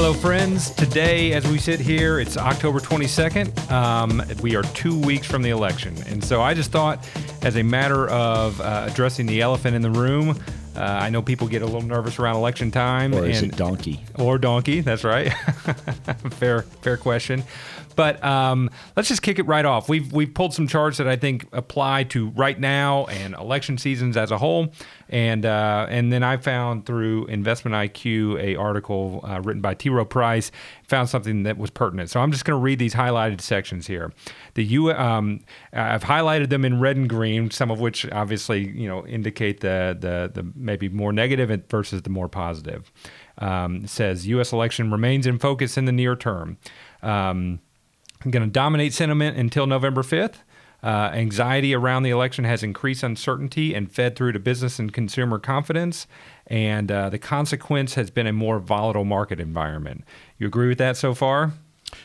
Hello, friends. Today, as we sit here, it's October 22nd. We are 2 weeks from the election. And so I just thought, as a matter of addressing the elephant in the room, I know people get a little nervous around election time. Or is it donkey? Or donkey, that's right. Fair question. But let's just kick it right off. We've pulled some charts that I think apply to right now and election seasons as a whole. And then I found through Investment IQ a article written by T. Rowe Price, found something that was pertinent. So I'm just going to read these highlighted sections here. I've highlighted them in red and green, some of which obviously indicate the maybe more negative versus the more positive. It says U.S. election remains in focus in the near term. Going to dominate sentiment until November 5th. Anxiety around the election has increased uncertainty and fed through to business and consumer confidence. And the consequence has been a more volatile market environment. You agree with that so far?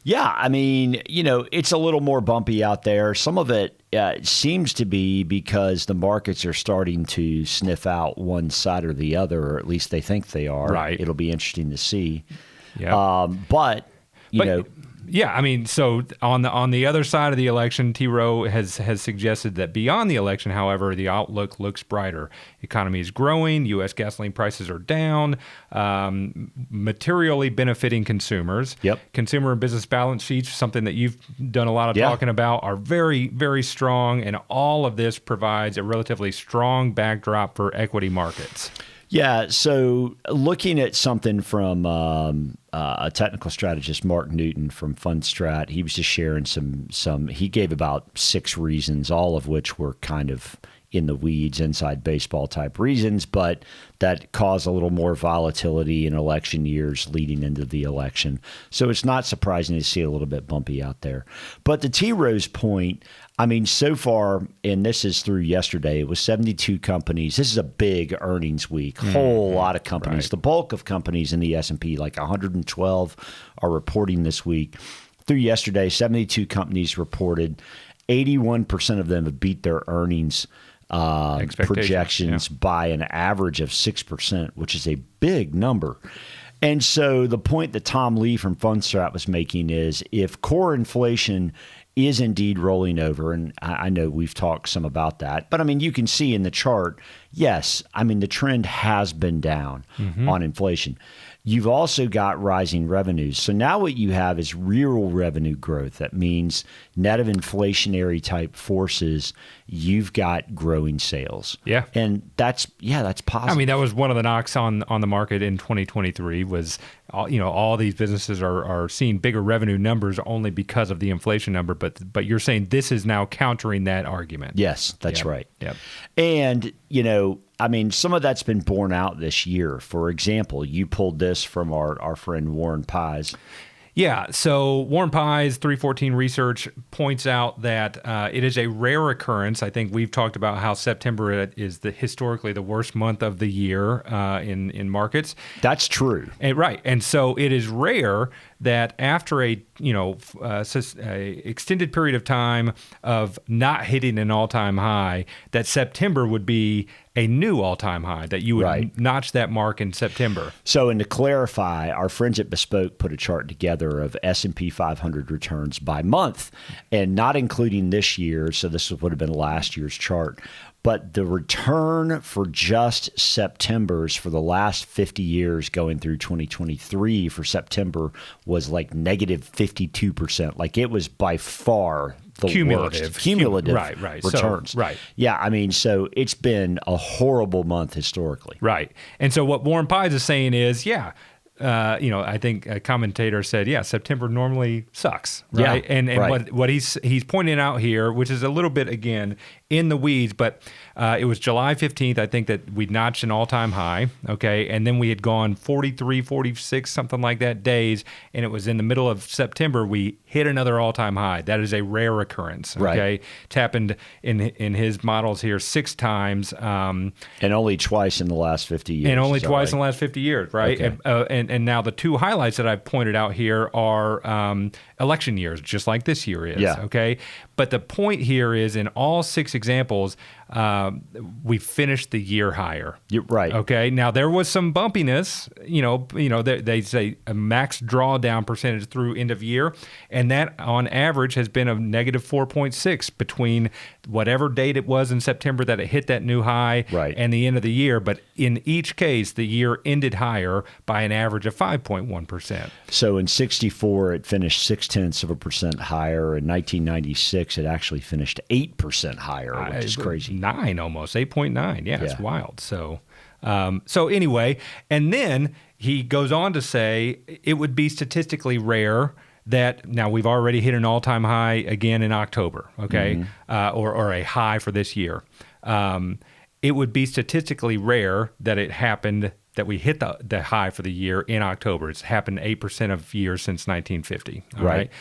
Yeah, I mean, it's a little more bumpy out there. Some of it seems to be because the markets are starting to sniff out one side or the other, or at least they think they are. Right. It'll be interesting to see. Yeah. Yeah, I mean, so on the other side of the election, T. Rowe has suggested that beyond the election, however, the outlook looks brighter. Economy is growing. U.S. gasoline prices are down, materially benefiting consumers. Yep. Consumer and business balance sheets, something that you've done a lot of talking about, are very, very strong, and all of this provides a relatively strong backdrop for equity markets. Yeah, so looking at something from a technical strategist, Mark Newton from FundStrat, he was just sharing some. He gave about 6 reasons, all of which were kind of in the weeds, inside baseball type reasons, but that cause a little more volatility in election years leading into the election. So it's not surprising to see a little bit bumpy out there. But to T. Rowe's point, I mean, so far, and this is through yesterday, it was 72 companies. This is a big earnings week, whole lot of companies. Right. The bulk of companies in the S&P, like 112, are reporting this week. Through yesterday, 72 companies reported. 81% of them have beat their earnings projections by an average of 6%, which is a big number. And so the point that Tom Lee from FundStrat was making is if core inflation is indeed rolling over, and I know we've talked some about that, but I mean, you can see in the chart, yes, I mean, the trend has been down on inflation. You've also got rising revenues. So now what you have is real revenue growth. That means net of inflationary type forces, you've got growing sales. Yeah. And that's positive. I mean, that was one of the knocks on the market in 2023 was, all these businesses are seeing bigger revenue numbers only because of the inflation number. But you're saying this is now countering that argument. Yes, that's right. Yep. And, I mean, some of that's been borne out this year. For example, you pulled this from our friend Warren Pies. Yeah, so Warren Pies 314 Research points out that it is a rare occurrence. I think we've talked about how September is historically the worst month of the year in markets. That's true. Right, and so it is rare that after a extended period of time of not hitting an all-time high, that September would be a new all-time high, that you would notch that mark in September. So, and to clarify, our friends at Bespoke put a chart together of S&P 500 returns by month, and not including this year, so this would have been last year's chart. But the return for just September's for the last 50 years going through 2023 for September was like negative 52%. Like it was by far the cumulative. worst. Cumulative returns. So, right. Yeah, I mean, so it's been a horrible month historically. Right. And so what Warren Pies is saying is, I think a commentator said, September normally sucks, right? Yeah, and what he's pointing out here, which is a little bit, again, in the weeds, but it was July 15th, I think, that we notched an all-time high, okay? And then we had gone 43, 46, something like that days, and it was in the middle of September, we hit another all-time high. That is a rare occurrence, okay? Right. It's happened in his models here 6 times. And only twice in the last 50 years. And only twice in the last 50 years, right? Okay. And now the 2 highlights that I've pointed out here are election years, just like this year is, okay? But the point here is in all 6 examples, we finished the year higher. You're right. Okay. Now there was some bumpiness. They say a max drawdown percentage through end of year, and that on average has been a negative 4.6 between whatever date it was in September that it hit that new high and the end of the year. But in each case, the year ended higher by an average of 5.1%. So in 64, it finished 0.6% higher. In 1996, it actually finished 8% higher, which is crazy. 9 almost, 8.9. Yeah, it's wild. So anyway, and then he goes on to say it would be statistically rare that now we've already hit an all-time high again in October, okay, or a high for this year. It would be statistically rare that it happened, that we hit the high for the year in October. It's happened 8% of years since 1950. All right.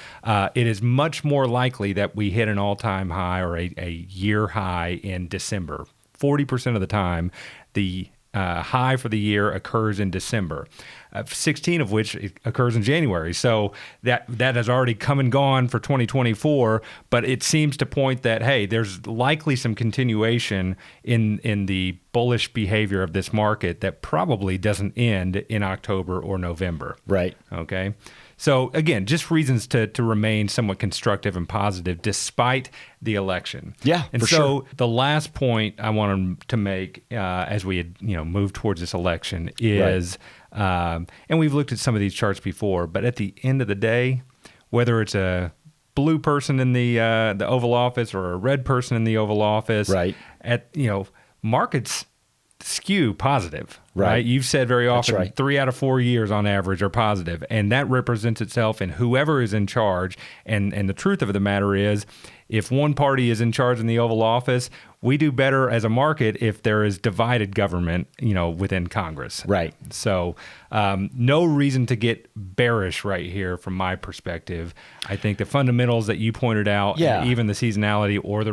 It is much more likely that we hit an all-time high or a year high in December. 40% of the time, the high for the year occurs in December, 16 of which occurs in January. So that has already come and gone for 2024, but it seems to point that, hey, there's likely some continuation in the bullish behavior of this market that probably doesn't end in October or November. Right. Okay. So again, just reasons to remain somewhat constructive and positive despite the election. Yeah, and for so sure. The last point I wanted to make as we had moved towards this election is, and we've looked at some of these charts before, but at the end of the day, whether it's a blue person in the Oval Office or a red person in the Oval Office, markets skew positive, right? You've said very often 3 out of 4 years on average are positive, and that represents itself in whoever is in charge. And the truth of the matter is, if one party is in charge in the Oval Office, we do better as a market if there is divided government, within Congress. Right. So no reason to get bearish right here from my perspective. I think the fundamentals that you pointed out, even the seasonality or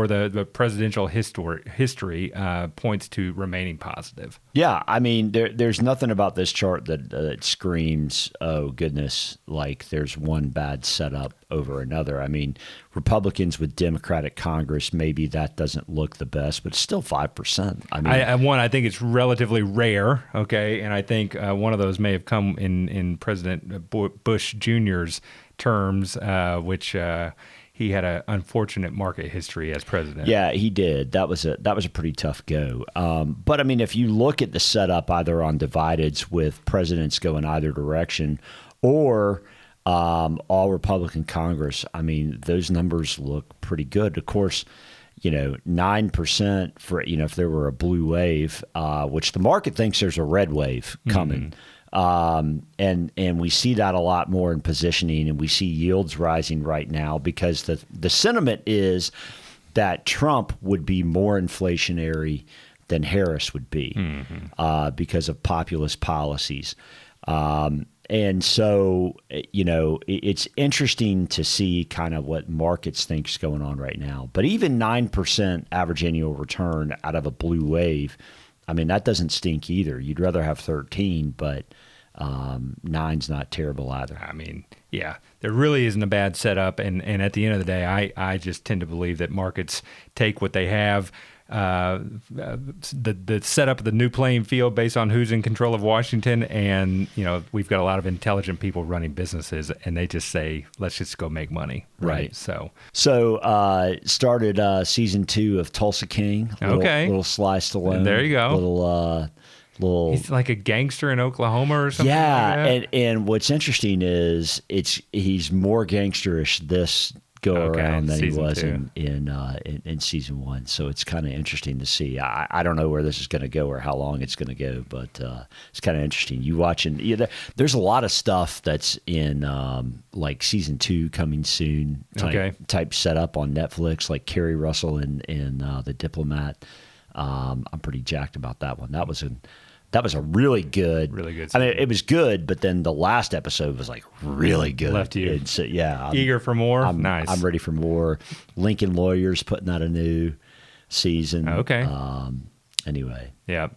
the presidential history points to remaining positive. Yeah, I mean, there's nothing about this chart that screams, oh, goodness, like there's one bad setup over another. I mean, Republicans with Democratic Congress, maybe that doesn't look the best, but it's still 5%. I mean, I think it's relatively rare, okay, and I think one of those may have come in President Bush Jr.'s terms, which he had an unfortunate market history as president. Yeah, he did. That was a pretty tough go. But I mean, if you look at the setup either on divideds with presidents going either direction, or all Republican Congress, I mean, those numbers look pretty good. Of course, 9% for, if there were a blue wave, which the market thinks there's a red wave coming. And we see that a lot more in positioning, and we see yields rising right now because the sentiment is that Trump would be more inflationary than Harris would be because of populist policies. And so, it's interesting to see kind of what markets think is going on right now. But even 9% average annual return out of a blue wave, I mean, that doesn't stink either. You'd rather have 13, but 9's not terrible either. I mean, yeah, there really isn't a bad setup. And at the end of the day, I just tend to believe that markets take what they have. The setup of the new playing field based on who's in control of Washington, and we've got a lot of intelligent people running businesses, and they just say, let's just go make money, right? So started season 2 of Tulsa King. Little Sly Stallone. There you go. Little. He's like a gangster in Oklahoma or something. Yeah, like that. and what's interesting is he's more gangsterish this go around than he was in season 1. So it's kind of interesting to see. I don't know where this is going to go or how long it's going to go, but it's kind of interesting. You watching? There's a lot of stuff that's in like season 2 coming soon type setup on Netflix, like Kerry Russell in The Diplomat. I'm pretty jacked about that one. That was a really good season. I mean, it was good, but then the last episode was like really good. Left you so, eager for more. Nice. I'm ready for more. Lincoln Lawyers putting out a new season. Okay. Anyway. Yeah.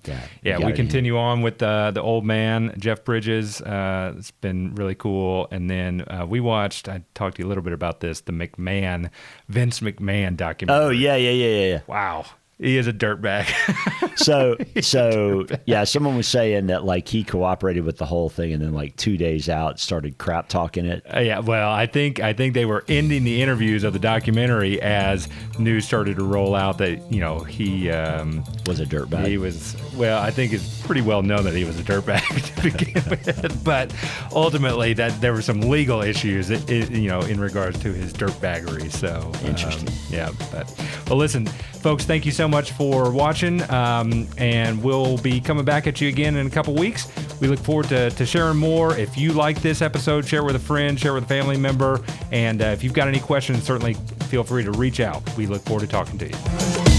We continue on with the old man, Jeff Bridges. It's been really cool. And then we watched. I talked to you a little bit about this. The Vince McMahon documentary. Oh yeah. Wow. He is a dirtbag. So yeah, someone was saying that like he cooperated with the whole thing, and then like 2 days out started crap talking it. Yeah, well, I think they were ending the interviews of the documentary as news started to roll out that he Was a dirtbag. He was, well, I think it's pretty well known that he was a dirtbag to begin with, but ultimately that there were some legal issues in regards to his dirtbaggery. So Interesting. Well, listen, folks, thank you so much for watching, and we'll be coming back at you again in a couple weeks. We look forward to sharing more. If you like this episode, share with a friend, share with a family member, and if you've got any questions, certainly feel free to reach out. We look forward to talking to you.